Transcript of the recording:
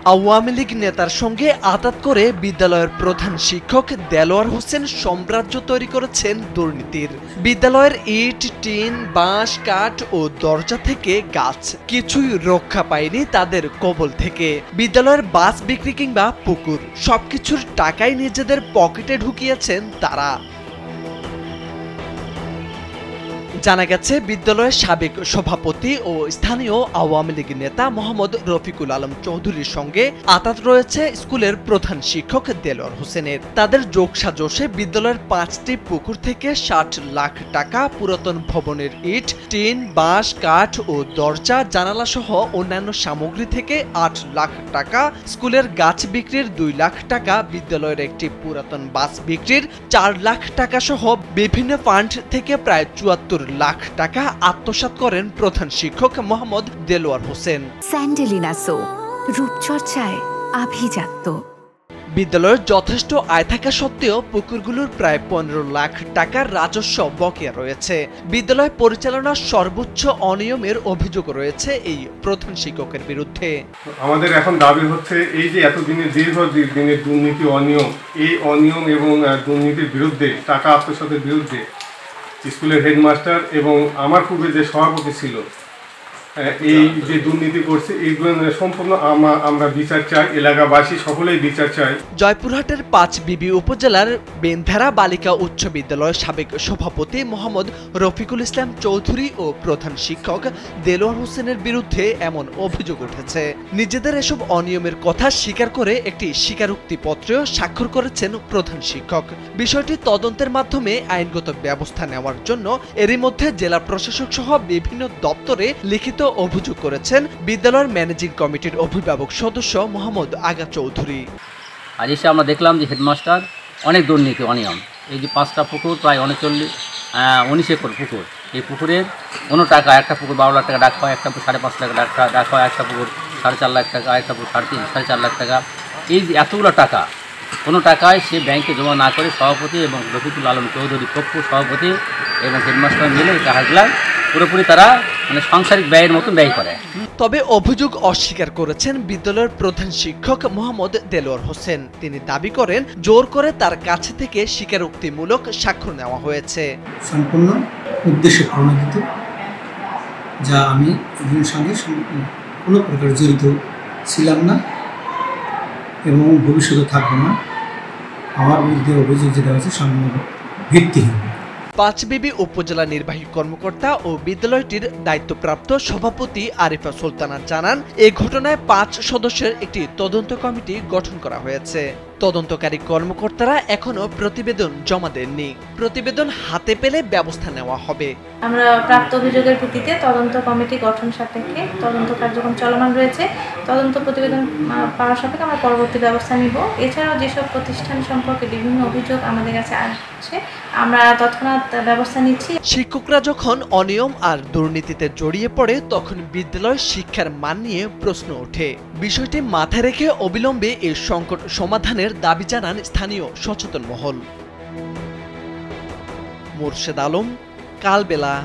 আওয়ামী লীগ নেতার সঙ্গে আঁতাত করে বিদ্যালয়ের প্রধান শিক্ষক দেলোয়ার হোসেন সাম্রাজ্য তৈরি করেছেন দুর্নীতির। বিদ্যালয়ের ইট, টিন, বাঁশ, কাঠ ও দরজা থেকে গাছ কিছুই রক্ষা পায়নি তাদের কবল থেকে। বিদ্যালয়ের বাস বিক্রি কিংবা পুকুর সবকিছুর টাকাই নিজেদের পকেটে ঢুকিয়েছেন তারা। জানা গেছে, বিদ্যালয়ের সাবেক সভাপতি ও স্থানীয় আওয়ামী লীগ নেতা মোহাম্মদ রফিকুল আলম চৌধুরীর সঙ্গে আঁতাত রয়েছে স্কুলের প্রধান শিক্ষক দেলোয়ার হোসেনের। তাদের যোগসাজশে বিদ্যালয়ের 5টি পুকুর থেকে 60 লাখ টাকা, পুরাতন ভবনের ইট, টিন, বাঁশ, কাঠ ও দরজা, জানালা সহ অন্যান্য সামগ্রী থেকে 8 লাখ টাকা, স্কুলের গাছ বিক্রির 2 লাখ টাকা, বিদ্যালয়ের একটি পুরাতন বাস বিক্রির 4 লাখ টাকা সহ বিভিন্ন ফান্ড থেকে প্রায় 74 লাখ টাকা আত্মসাৎ করেন প্রধান শিক্ষক মোহাম্মদ দেলোয়ার হোসেন। স্যান্ডেলিনা সো, রূপচর্চায় আভিজাত্য। বিদ্যালয়ের যথেষ্ট আয় থাকা সত্ত্বেও পুকুরগুলোর প্রায় 15 লাখ টাকার রাজস্ব বকেয়া রয়েছে। বিদ্যালয় পরিচালনার সর্বোচ্চ অনিয়মের অভিযোগ রয়েছে এই প্রধান শিক্ষকের বিরুদ্ধে। আমাদের এখন দাবি হচ্ছে, এই যে এতদিনের দীর্ঘদিনের দুর্নীতি, অনিয়ম, এই অনিয়ম এবং দুর্নীতির বিরুদ্ধে, টাকা আত্মসাতের বিরুদ্ধে স্কুলের হেডমাস্টার এবং আমার পূর্বে যে সভাপতি ছিল, এই যে দুর্নীতি করছে, এই সম্পূর্ণ আমরা বিচার চাই, এলাকাবাসী সকলেই বিচার চাই। জয়পুরহাটের 5 বিবি উপজেলার বেন্ধারা বালিকা উচ্চ বিদ্যালয়ের সাবেক সভাপতি মোহাম্মদ রফিকুল ইসলাম চৌধুরী ও প্রধান শিক্ষক দেলোয়ার হোসেনের বিরুদ্ধে এমন অভিযোগ উঠেছে। নিজেদের এসব অনিয়মের কথা স্বীকার করে একটি স্বীকারোক্তিপত্রেও স্বাক্ষর করেছেন প্রধান শিক্ষক। বিষয়টি তদন্তের মাধ্যমে আইনগত ব্যবস্থা নেওয়ার জন্য এরই মধ্যে জেলা প্রশাসক সহ বিভিন্ন দপ্তরে লিখিত অভিযোগ করেছেন বিদ্যালয়ের ম্যানেজিং কমিটির অভিভাবক সদস্য মোহাম্মদ আগা চৌধুরী। আজ এসে আমরা দেখলাম যে হেডমাস্টার অনেক দুর্নীতি, অনিয়ম। এই যে 5টা পুকুর, প্রায় 19 একর পুকুর, এই পুকুরের কোনো টাকা, একটা পুকুর 12 লাখ টাকা ডাক হয়, একটা পুকুর 5.5 লাখ ডাক হয়, একটা পুকুর 4.5 লাখ টাকা, একটা পুকুর 3.5-4.5 লাখ টাকা। এই যে এতগুলো টাকা কোনো টাকায় সে ব্যাংকে জমা না করে সভাপতি এবং রফিকুল আলম চৌধুরী পক্ষ সভাপতি এবং হেডমাস্টার মিলে এই টাকাগুলা পুরোপুরি তারা সাংসারিক ব্যয়ের মতো ব্যয় করে। তবে অভিযোগ অস্বীকার করেছেন বিদ্যালয়ের প্রধান শিক্ষক মোহাম্মদ দেলোয়ার হোসেন। তিনি দাবি করেন, জোর করে তার কাছে থেকে স্বীকারোক্তিমূলক স্বাক্ষর নেওয়া হয়েছে। সম্পূর্ণ উদ্দেশ্যে প্রণোদিত, যা আমি এর সঙ্গে কোনো প্রকার জড়িত ছিলাম না এবং ভবিষ্যতে থাকবো না। আমার বিরুদ্ধে অভিযোগ যেটা হয়েছে সম্পূর্ণ ভিত্তিহীন। 5 বিবি উপজেলা নির্বাহী কর্মকর্তা ও বিদ্যালয়টির দায়িত্বপ্রাপ্ত সভাপতি আরিফা সুলতানা জানান, এই ঘটনায় 5 সদস্যের একটি তদন্ত কমিটি গঠন করা হয়েছে। তদন্তকারী কর্মকর্তারা এখনো প্রতিবেদন জমা দেননি। প্রতিবেদন হাতে পেলে ব্যবস্থা নেওয়া হবে। আমরা প্রাপ্ত অভিযোগের ভিত্তিতে তদন্ত কমিটি গঠন সাপেক্ষে তদন্ত কার্যক্রম চলমান রয়েছে। তদন্ত প্রতিবেদন পাওয়ার সাপেক্ষে আমরা পরবর্তী ব্যবস্থা নিব। এছাড়াও যেসব প্রতিষ্ঠান সম্পর্কে বিভিন্ন অভিযোগ আমাদের কাছে আসছে, আমরা তৎক্ষণাৎ ব্যবস্থা নিচ্ছি। শিক্ষকরা যখন অনিয়ম আর দুর্নীতিতে জড়িয়ে পড়ে, তখন বিদ্যালয় শিক্ষার মান নিয়ে প্রশ্ন ওঠে। বিষয়টি মাথায় রেখে অবিলম্বে এই সংকট সমাধানের দাবি জানান স্থানীয় সচেতন মহল। মোর্শেদ আলম, কালবেলা।